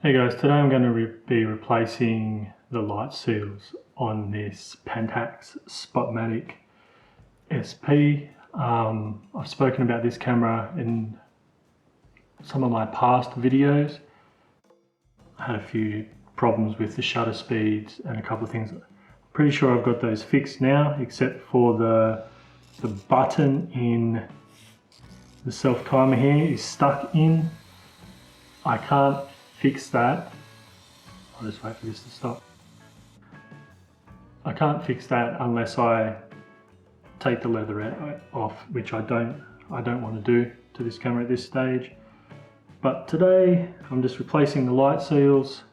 Hey guys, today I'm going to be replacing the light seals on this Pentax Spotmatic SP. I've spoken about this camera in some of my past videos. I had a few problems with the shutter speeds and a couple of things. Pretty sure I've got those fixed now, except for the button in the self timer here is stuck in. I can't fix that. I'll just wait for this to stop. I can't fix that unless I take the leather off, which I don't want to do to this camera at this stage. But today I'm just replacing the light seals,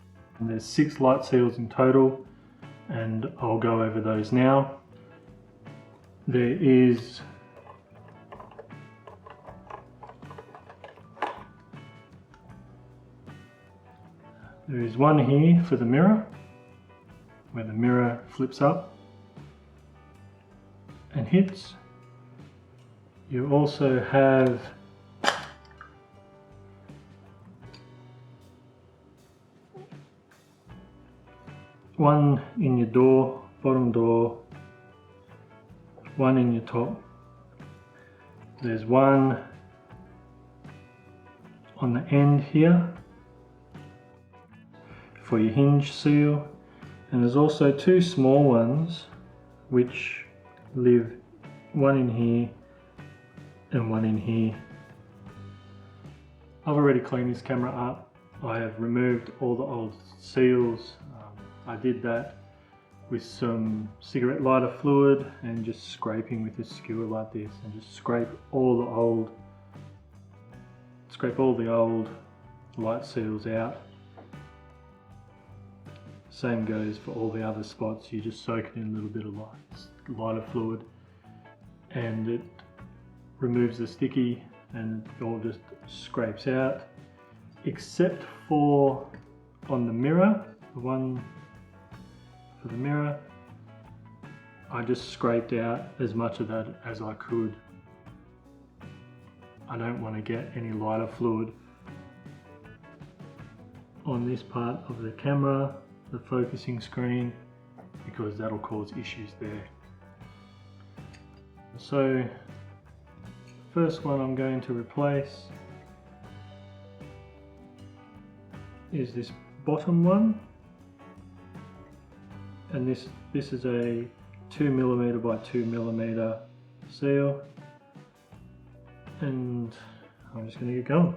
and there's 6 light seals in total, and I'll go over those now. There is one here for the mirror, where the mirror flips up and hits. You also have one in your door, bottom door, one in your top. There's one on the end here for your hinge seal, and there's also 2 small ones which live, one in here and one in here. I've already cleaned this camera up. I have removed all the old seals. I did that with some cigarette lighter fluid and just scraping with a skewer like this, and just scrape all the old light seals out. Same goes for all the other spots. You just soak it in a little bit of lighter fluid, and it removes the sticky and it all just scrapes out, except for on the mirror, the one for the mirror. I just scraped out as much of that as I could. I don't want to get any lighter fluid on this part of the camera, the focusing screen, because that'll cause issues there. So the first one I'm going to replace is this bottom one, and this is a 2mm by 2mm seal, and I'm just going to get going.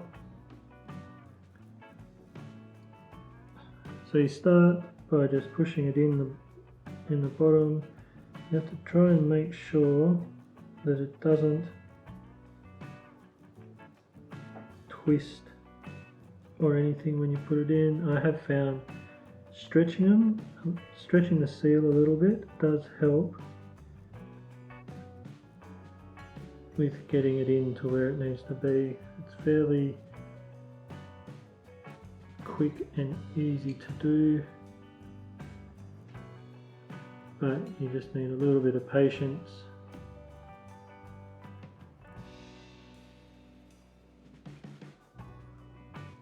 So you start by just pushing it in the bottom. You have to try and make sure that it doesn't twist or anything when you put it in. I have found stretching the seal a little bit does help with getting it into where it needs to be. It's fairly quick and easy to do, but you just need a little bit of patience.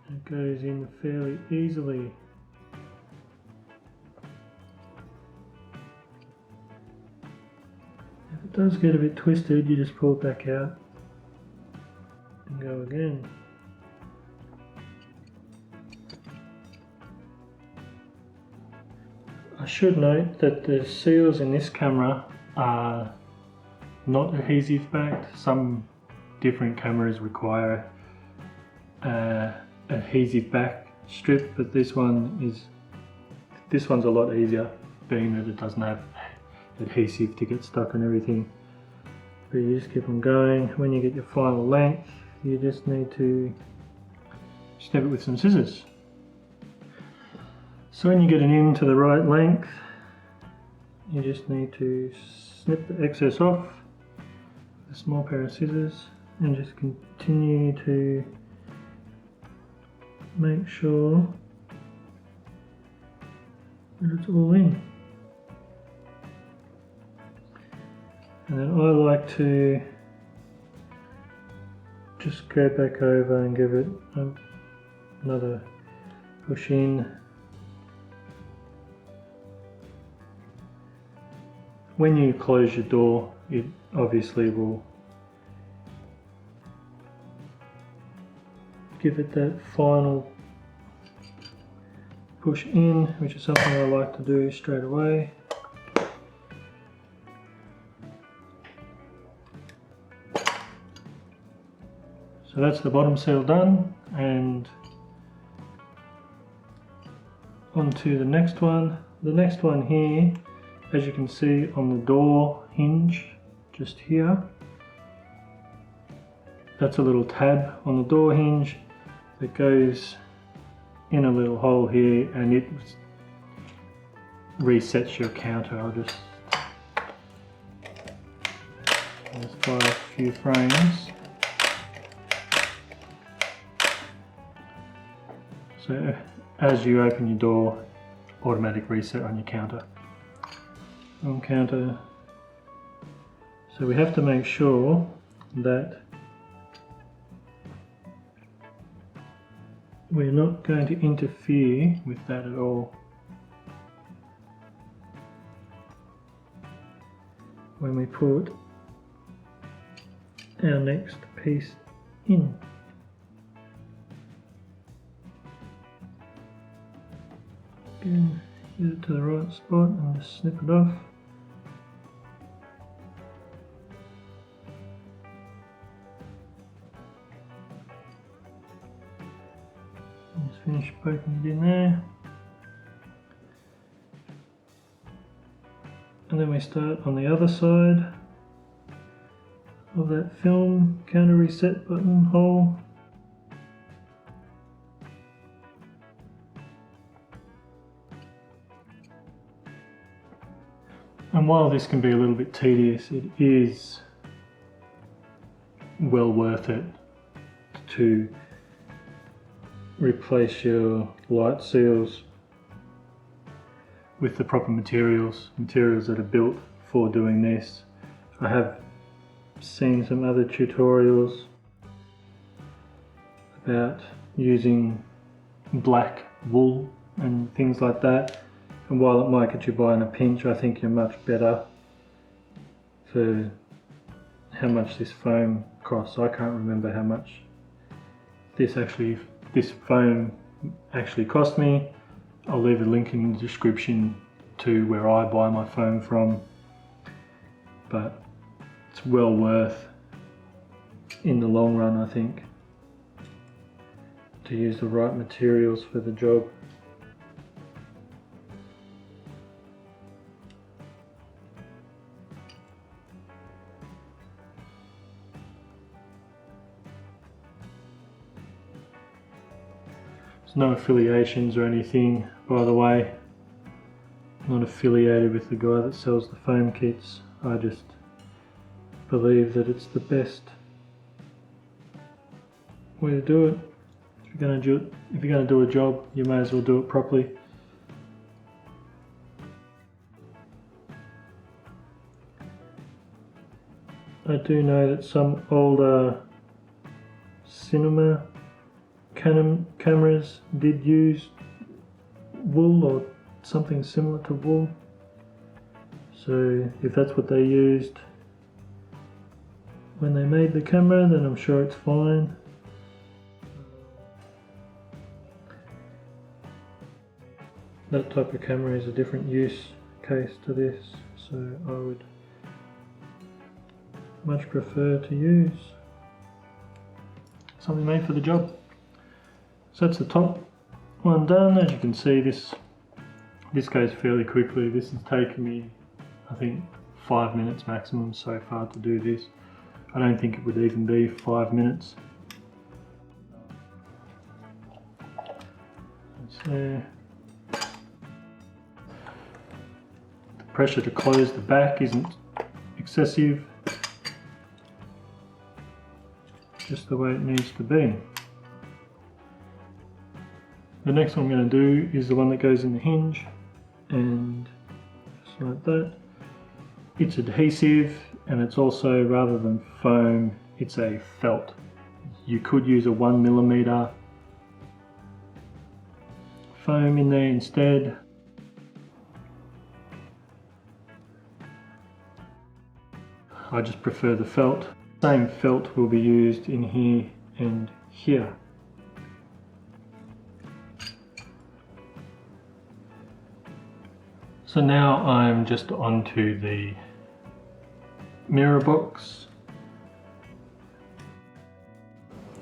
It goes in fairly easily. If it does get a bit twisted, you just pull it back out and go again. I should note that the seals in this camera are not adhesive backed. Some different cameras require adhesive back strip, but this one's a lot easier, being that it doesn't have adhesive to get stuck on everything. But you just keep on going. When you get your final length, you just need to snip it with some scissors. So when you get it into the right length, you just need to snip the excess off with a small pair of scissors, and just continue to make sure that it's all in. And then I like to just go back over and give it another push in. When you close your door, it obviously will give it that final push in, which is something I like to do straight away. So that's the bottom seal done, and on to the next one. The next one here, as you can see on the door hinge just here, that's a little tab on the door hinge that goes in a little hole here, and it resets your counter. I'll just buy a few frames. So as you open your door, automatic reset on your counter. On counter. So we have to make sure that we're not going to interfere with that at all when we put our next piece in. Again, get it to the right spot and just snip it off. Just finish poking it in there. And then we start on the other side of that film counter reset button hole. And while this can be a little bit tedious, it is well worth it to replace your light seals with the proper materials that are built for doing this. I have seen some other tutorials about using black wool and things like that, and while it might get you by in a pinch, I think you're much better for how much this foam costs. I can't remember how much this foam actually cost me. I'll leave a link in the description to where I buy my foam from, but it's well worth in the long run, I think, to use the right materials for the job. There's no affiliations or anything, by the way. I'm not affiliated with the guy that sells the foam kits. I just believe that it's the best way to do it. If you're going to do a job, you may as well do it properly. I do know that some older cinema cameras did use wool or something similar to wool, so if that's what they used when they made the camera, then I'm sure it's fine. That type of camera is a different use case to this, so I would much prefer to use something made for the job. So that's the top one done. As you can see, this goes fairly quickly. This has taken me, I think, 5 minutes maximum so far to do this. I don't think it would even be 5 minutes. It's there. The pressure to close the back isn't excessive, just the way it needs to be. The next one I'm going to do is the one that goes in the hinge, and just like that. It's adhesive, and it's also, rather than foam, it's a felt. You could use a 1mm foam in there instead. I just prefer the felt. Same felt will be used in here and here. So now I'm just onto the mirror box.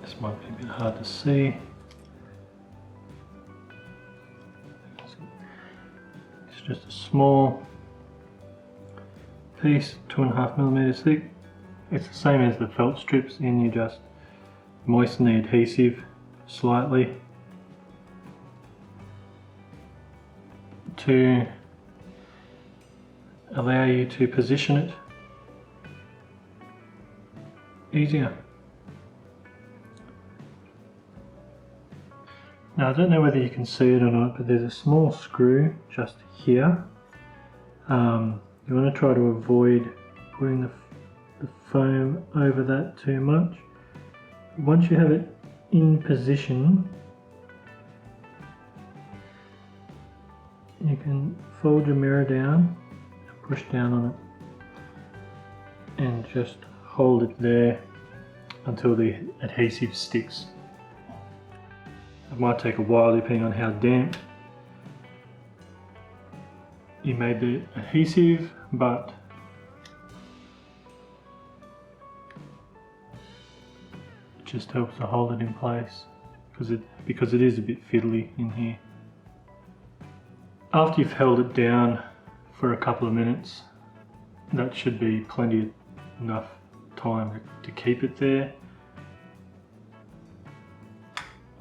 This might be a bit hard to see. It's just a small piece, 2.5mm thick. It's the same as the felt strips, and you just moisten the adhesive slightly to allow you to position it easier. Now I don't know whether you can see it or not, but there's a small screw just here. You want to try to avoid putting the foam over that too much. Once you have it in position, you can fold your mirror down and push down on it and just hold it there until the adhesive sticks. It might take a while depending on how damp you made the adhesive, but it just helps to hold it in place because it is a bit fiddly in here. After you've held it down for a couple of minutes, that should be plenty enough time to keep it there.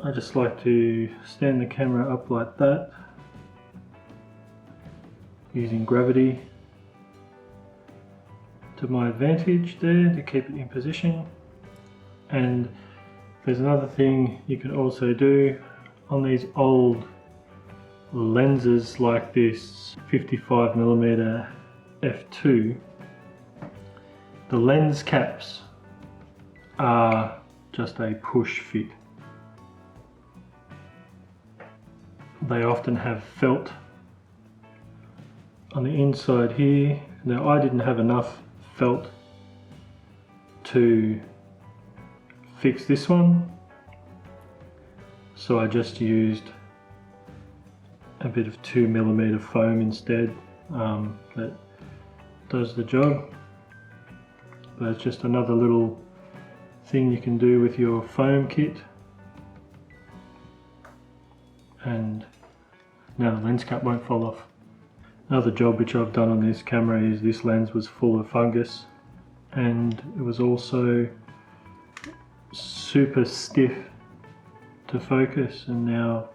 I just like to stand the camera up like that, using gravity to my advantage there to keep it in position. And there's another thing you can also do on these old lenses like this 55mm f2. The lens caps are just a push fit. They often have felt on the inside here. Now I didn't have enough felt to fix this one, so I just used a bit of 2mm foam instead. That does the job. But it's just another little thing you can do with your foam kit. And now the lens cap won't fall off. Another job which I've done on this camera is this lens was full of fungus, and it was also super stiff to focus, and now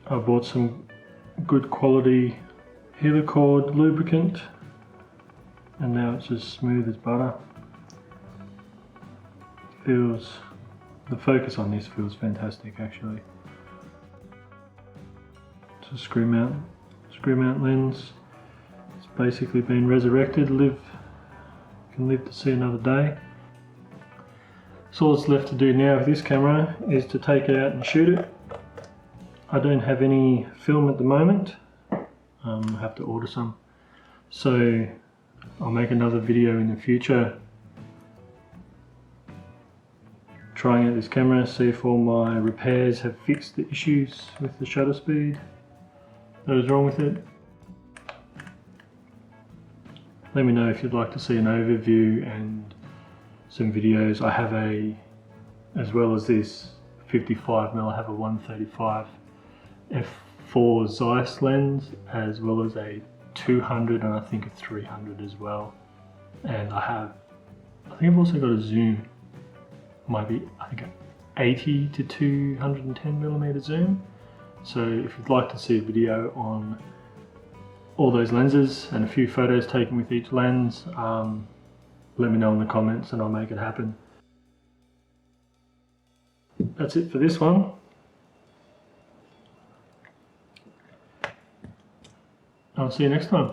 I bought some good quality helicord lubricant, and now it's as smooth as butter. The focus on this feels fantastic actually. It's a screw mount lens. It's basically been resurrected, can live to see another day. So all that's left to do now with this camera is to take it out and shoot it. I don't have any film at the moment. I have to order some. So I'll make another video in the future trying out this camera, see if all my repairs have fixed the issues with the shutter speed that was wrong with it. Let me know if you'd like to see an overview and some videos. I have as well as this 55mm, I have a 135 f4 Zeiss lens, as well as a 200 and I think a 300 as well. And I think I've also got a zoom, maybe I think an 80 to 210mm zoom. So if you'd like to see a video on all those lenses and a few photos taken with each lens, let me know in the comments and I'll make it happen. That's it for this one. I'll see you next time.